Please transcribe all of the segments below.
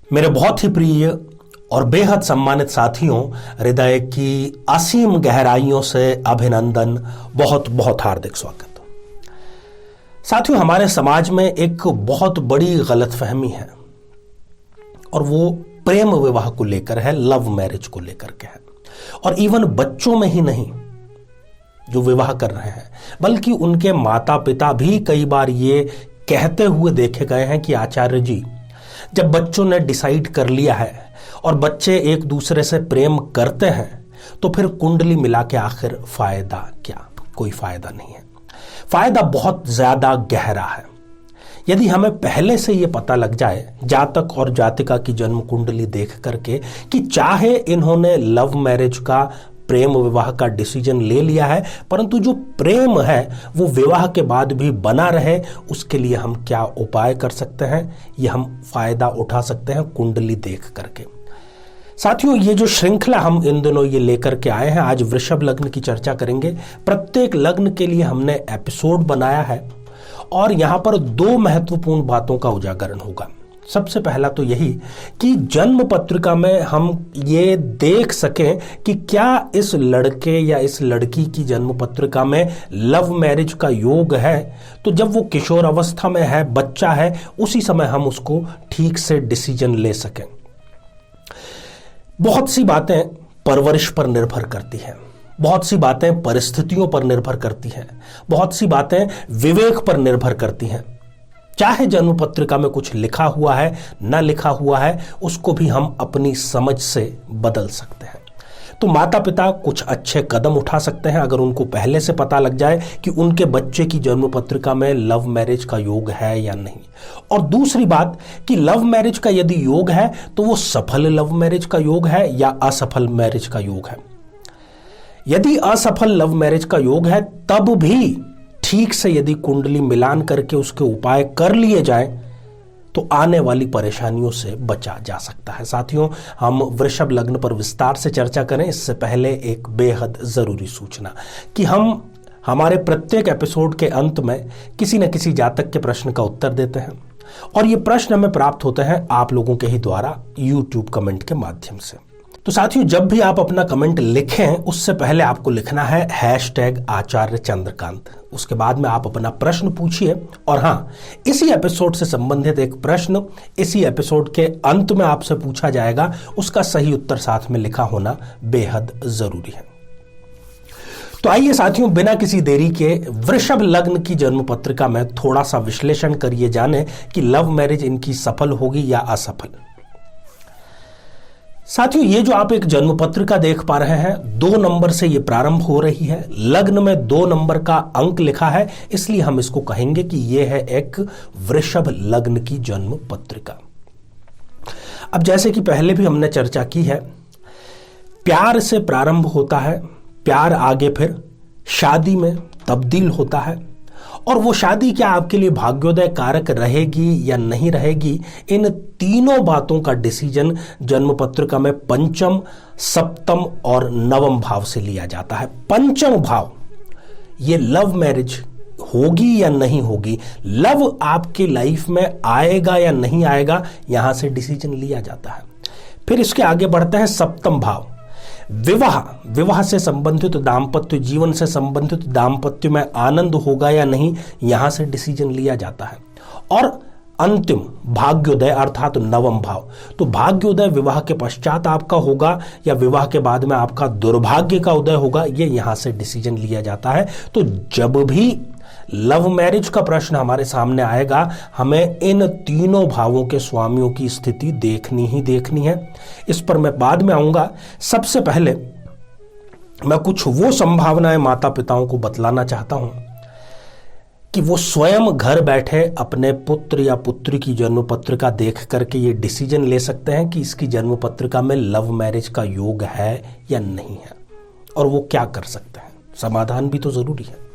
मेरे बहुत ही प्रिय और बेहद सम्मानित साथियों, हृदय की असीम गहराइयों से अभिनंदन, बहुत बहुत हार्दिक स्वागत। साथियों, हमारे समाज में एक बहुत बड़ी गलतफहमी है और वो प्रेम विवाह को लेकर है, लव मैरिज को लेकर के है। और इवन बच्चों में ही नहीं जो विवाह कर रहे हैं, बल्कि उनके माता पिता भी कई बार ये कहते हुए देखे गए हैं कि आचार्य जी, जब बच्चों ने डिसाइड कर लिया है और बच्चे एक दूसरे से प्रेम करते हैं तो फिर कुंडली मिला के आखिर फायदा क्या? कोई फायदा नहीं है। फायदा बहुत ज्यादा गहरा है। यदि हमें पहले से यह पता लग जाए, जातक और जातिका की जन्म कुंडली देख करके, कि चाहे इन्होंने लव मैरिज का, प्रेम विवाह का डिसीजन ले लिया है, परंतु जो प्रेम है वो विवाह के बाद भी बना रहे, उसके लिए हम क्या उपाय कर सकते हैं, ये हम फायदा उठा सकते हैं कुंडली देख करके। साथियों, ये जो श्रृंखला हम इन दिनों ये लेकर के आए हैं, आज वृषभ लग्न की चर्चा करेंगे। प्रत्येक लग्न के लिए हमने एपिसोड बनाया है और यहां पर दो महत्वपूर्ण बातों का उजागरण होगा। सबसे पहला तो यही कि जन्म पत्रिका में हम ये देख सकें कि क्या इस लड़के या इस लड़की की जन्म पत्रिका में लव मैरिज का योग है। तो जब वो किशोर अवस्था में है, बच्चा है, उसी समय हम उसको ठीक से डिसीजन ले सकें। बहुत सी बातें परवरिश पर निर्भर करती हैं, बहुत सी बातें परिस्थितियों पर निर्भर करती हैं, बहुत सी बातें विवेक पर निर्भर करती हैं। चाहे जन्म पत्रिका में कुछ लिखा हुआ है, ना लिखा हुआ है, उसको भी हम अपनी समझ से बदल सकते हैं। तो माता पिता कुछ अच्छे कदम उठा सकते हैं अगर उनको पहले से पता लग जाए कि उनके बच्चे की जन्म पत्रिका में लव मैरिज का योग है या नहीं। और दूसरी बात कि लव मैरिज का यदि योग है तो वो सफल लव मैरिज का योग है या असफल मैरिज का योग है। यदि असफल लव मैरिज का योग है, तब भी ठीक से यदि कुंडली मिलान करके उसके उपाय कर लिए जाएं तो आने वाली परेशानियों से बचा जा सकता है। साथियों, हम वृषभ लग्न पर विस्तार से चर्चा करें इससे पहले एक बेहद जरूरी सूचना कि हम हमारे प्रत्येक एपिसोड के अंत में किसी न किसी जातक के प्रश्न का उत्तर देते हैं और ये प्रश्न हमें प्राप्त होते हैं आप लोगों के ही द्वारा YouTube कमेंट के माध्यम से। तो साथियों, जब भी आप अपना कमेंट लिखें उससे पहले आपको लिखना है #आचार्य चंद्रकांत। उसके बाद में आप अपना प्रश्न पूछिए और हाँ, इसी एपिसोड से संबंधित एक प्रश्न इसी एपिसोड के अंत में आपसे पूछा जाएगा, उसका सही उत्तर साथ में लिखा होना बेहद जरूरी है। तो आइए साथियों, बिना किसी देरी के वृषभ लग्न की जन्म पत्रिका में थोड़ा सा विश्लेषण करिए जाने कि लव मैरिज इनकी सफल होगी या असफल। साथियों, ये जो आप एक जन्म पत्रिका देख पा रहे हैं, 2 नंबर से ये प्रारंभ हो रही है। लग्न में 2 नंबर का अंक लिखा है, इसलिए हम इसको कहेंगे कि यह है एक वृषभ लग्न की जन्म पत्रिका। अब जैसे कि पहले भी हमने चर्चा की है, प्यार से प्रारंभ होता है, प्यार आगे फिर शादी में तब्दील होता है और वो शादी क्या आपके लिए भाग्योदय कारक रहेगी या नहीं रहेगी, इन तीनों बातों का डिसीजन जन्म पत्रिका में पंचम, सप्तम और नवम भाव से लिया जाता है। पंचम भाव, ये लव मैरिज होगी या नहीं होगी, लव आपके लाइफ में आएगा या नहीं आएगा, यहां से डिसीजन लिया जाता है। फिर इसके आगे बढ़ता है सप्तम भाव, विवाह से संबंधित दाम्पत्य जीवन से संबंधित दाम्पत्य में आनंद होगा या नहीं, यहां से डिसीजन लिया जाता है। और अंतिम भाग्योदय अर्थात नवम भाव, तो भाग्योदय विवाह के पश्चात आपका होगा या विवाह के बाद में आपका दुर्भाग्य का उदय होगा, ये यहां से डिसीजन लिया जाता है। तो जब भी लव मैरिज का प्रश्न हमारे सामने आएगा, हमें इन तीनों भावों के स्वामियों की स्थिति देखनी ही देखनी है। इस पर मैं बाद में आऊंगा। सबसे पहले मैं कुछ वो संभावनाएं माता पिताओं को बतलाना चाहता हूं कि वो स्वयं घर बैठे अपने पुत्र या पुत्री की जन्म पत्रिका देख करके ये डिसीजन ले सकते हैं कि इसकी जन्म पत्रिका में लव मैरिज का योग है या नहीं है, और वो क्या कर सकते हैं। समाधान भी तो जरूरी है।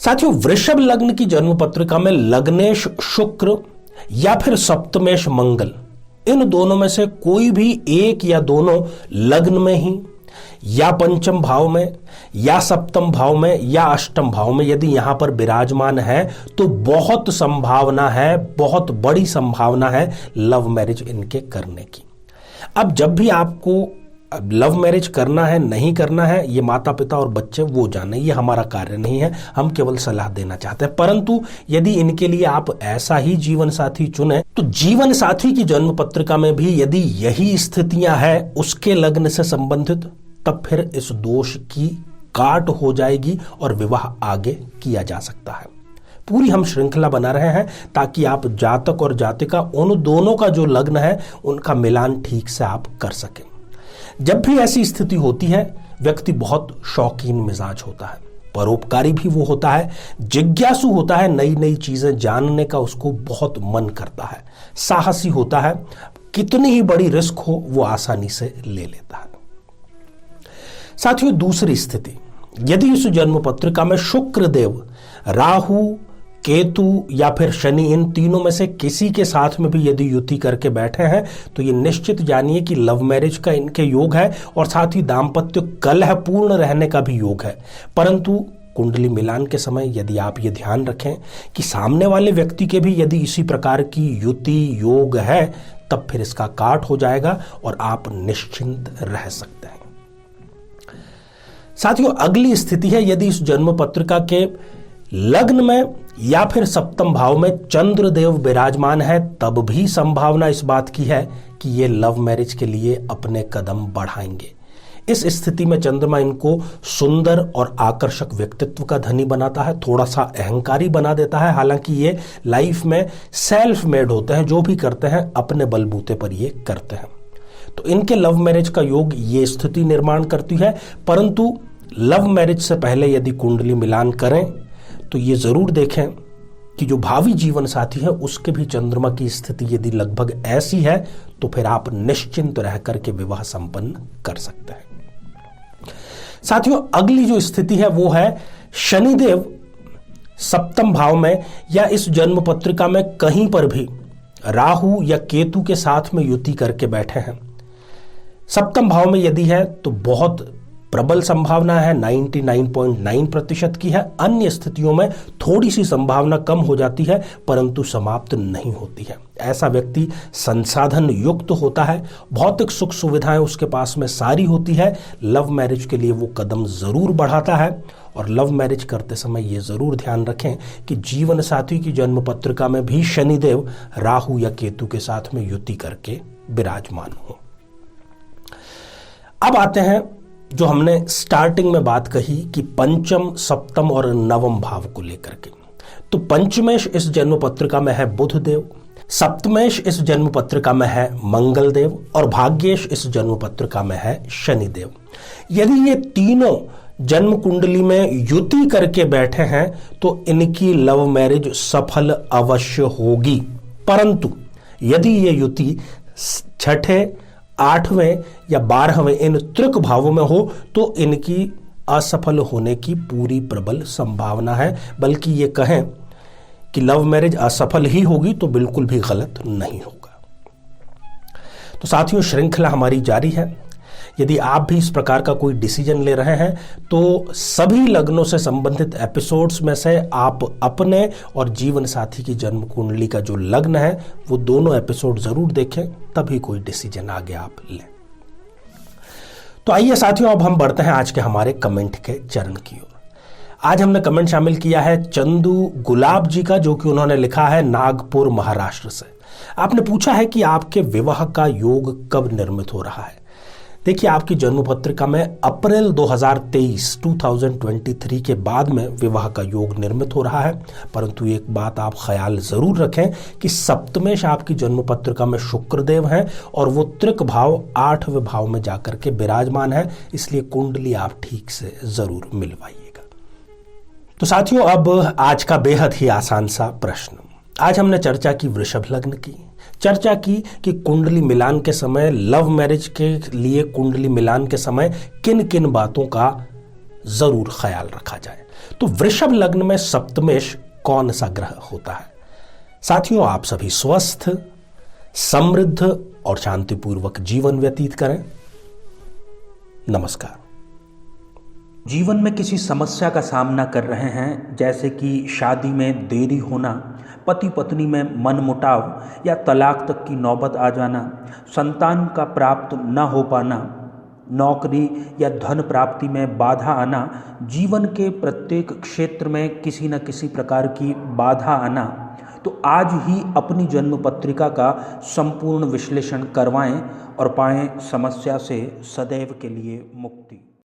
साथियों, वृषभ लग्न की जन्म पत्रिका में लग्नेश शुक्र या फिर सप्तमेश मंगल, इन दोनों में से कोई भी एक या दोनों लग्न में ही या पंचम भाव में या सप्तम भाव में या अष्टम भाव में यदि यहां पर विराजमान है तो बहुत संभावना है, बहुत बड़ी संभावना है लव मैरिज इनके करने की। अब जब भी आपको लव मैरिज करना है नहीं करना है, ये माता पिता और बच्चे वो जाने, ये हमारा कार्य नहीं है, हम केवल सलाह देना चाहते हैं। परंतु यदि इनके लिए आप ऐसा ही जीवन साथी चुने तो जीवन साथी की जन्म पत्रिका में भी यदि यही स्थितियां हैं उसके लग्न से संबंधित, तब फिर इस दोष की काट हो जाएगी और विवाह आगे किया जा सकता है। पूरी हम श्रृंखला बना रहे हैं ताकि आप जातक और जातिका उन दोनों का जो लग्न है उनका मिलान ठीक से आप कर सकें। जब भी ऐसी स्थिति होती है व्यक्ति बहुत शौकीन मिजाज होता है, परोपकारी भी वो होता है, जिज्ञासु होता है, नई नई चीजें जानने का उसको बहुत मन करता है, साहसी होता है, कितनी ही बड़ी रिस्क हो वो आसानी से ले लेता है। साथियों, दूसरी स्थिति, यदि इस जन्म पत्रिका में शुक्र देव, राहु, केतु या फिर शनि इन तीनों में से किसी के साथ में भी यदि युति करके बैठे हैं तो ये निश्चित जानिए कि लव मैरिज का इनके योग है और साथ ही दाम्पत्य कलह पूर्ण रहने का भी योग है। परंतु कुंडली मिलान के समय यदि आप ये ध्यान रखें कि सामने वाले व्यक्ति के भी यदि इसी प्रकार की युति योग है तब फिर इसका काट हो जाएगा और आप निश्चिंत रह सकते हैं। साथियों, अगली स्थिति है यदि इस जन्म पत्रिका के लग्न में या फिर सप्तम भाव में चंद्रदेव विराजमान है, तब भी संभावना इस बात की है कि ये लव मैरिज के लिए अपने कदम बढ़ाएंगे। इस स्थिति में चंद्रमा इनको सुंदर और आकर्षक व्यक्तित्व का धनी बनाता है, थोड़ा सा अहंकारी बना देता है। हालांकि ये लाइफ में सेल्फ मेड होते हैं, जो भी करते हैं अपने बलबूते पर ये करते हैं। तो इनके लव मैरिज का योग ये स्थिति निर्माण करती है। परंतु लव मैरिज से पहले यदि कुंडली मिलान करें तो ये जरूर देखें कि जो भावी जीवन साथी है उसके भी चंद्रमा की स्थिति यदि लगभग ऐसी है तो फिर आप निश्चिंत रह करके विवाह संपन्न कर सकते हैं। साथियों, अगली जो स्थिति है वो है शनिदेव सप्तम भाव में या इस जन्म पत्रिका में कहीं पर भी राहु या केतु के साथ में युति करके बैठे हैं। सप्तम भाव में यदि है तो बहुत प्रबल संभावना है, 99.9% की है। अन्य स्थितियों में थोड़ी सी संभावना कम हो जाती है परंतु समाप्त नहीं होती है। ऐसा व्यक्ति संसाधन युक्त होता है, भौतिक सुख सुविधाएं उसके पास में सारी होती है। लव मैरिज के लिए वो कदम जरूर बढ़ाता है और लव मैरिज करते समय ये जरूर ध्यान रखें कि जीवन साथी की जन्म पत्रिका में भी शनिदेव राहु या केतु के साथ में युति करके विराजमान हो। अब आते हैं जो हमने स्टार्टिंग में बात कही कि पंचम, सप्तम और नवम भाव को लेकर के। तो पंचमेश इस जन्म पत्रिका में है बुध देव, सप्तमेश इस जन्म पत्रिका में है मंगल देव और भाग्येश इस जन्म पत्रिका में है शनि देव। यदि ये तीनों जन्म कुंडली में युति करके बैठे हैं तो इनकी लव मैरिज सफल अवश्य होगी। परंतु यदि ये युति छठे, 8वें या 12वें इन त्रिक भावों में हो तो इनकी असफल होने की पूरी प्रबल संभावना है। बल्कि ये कहें कि लव मैरिज असफल ही होगी तो बिल्कुल भी गलत नहीं होगा। तो साथियों, श्रृंखला हमारी जारी है। यदि आप भी इस प्रकार का कोई डिसीजन ले रहे हैं तो सभी लग्नों से संबंधित एपिसोड्स में से आप अपने और जीवन साथी की जन्म कुंडली का जो लग्न है वो दोनों एपिसोड जरूर देखें, तभी कोई डिसीजन आगे आप लें। तो आइए साथियों, अब हम बढ़ते हैं आज के हमारे कमेंट के चरण की ओर। आज हमने कमेंट शामिल किया है चंदू गुलाब जी का, जो कि उन्होंने लिखा है नागपुर महाराष्ट्र से। आपने पूछा है कि आपके विवाह का योग कब निर्मित हो रहा है। देखिए, आपकी जन्म पत्रिका में अप्रैल 2023 के बाद में विवाह का योग निर्मित हो रहा है। परंतु एक बात आप ख्याल जरूर रखें कि सप्तमेश आपकी जन्म पत्रिका में शुक्रदेव हैं और वो त्रिक भाव 8वें भाव में जाकर के विराजमान है, इसलिए कुंडली आप ठीक से जरूर मिलवाइएगा। तो साथियों, अब आज का बेहद ही आसान सा प्रश्न। आज हमने चर्चा की वृषभ लग्न की, चर्चा की कि कुंडली मिलान के समय, लव मैरिज के लिए कुंडली मिलान के समय किन किन बातों का जरूर ख्याल रखा जाए। तो वृषभ लग्न में सप्तमेश कौन सा ग्रह होता है? साथियों, आप सभी स्वस्थ, समृद्ध और शांतिपूर्वक जीवन व्यतीत करें। नमस्कार। जीवन में किसी समस्या का सामना कर रहे हैं, जैसे कि शादी में देरी होना, पति पत्नी में मनमुटाव या तलाक तक की नौबत आ जाना, संतान का प्राप्त न हो पाना, नौकरी या धन प्राप्ति में बाधा आना, जीवन के प्रत्येक क्षेत्र में किसी न किसी प्रकार की बाधा आना, तो आज ही अपनी जन्म पत्रिका का संपूर्ण विश्लेषण करवाएं और पाएं समस्या से सदैव के लिए मुक्ति।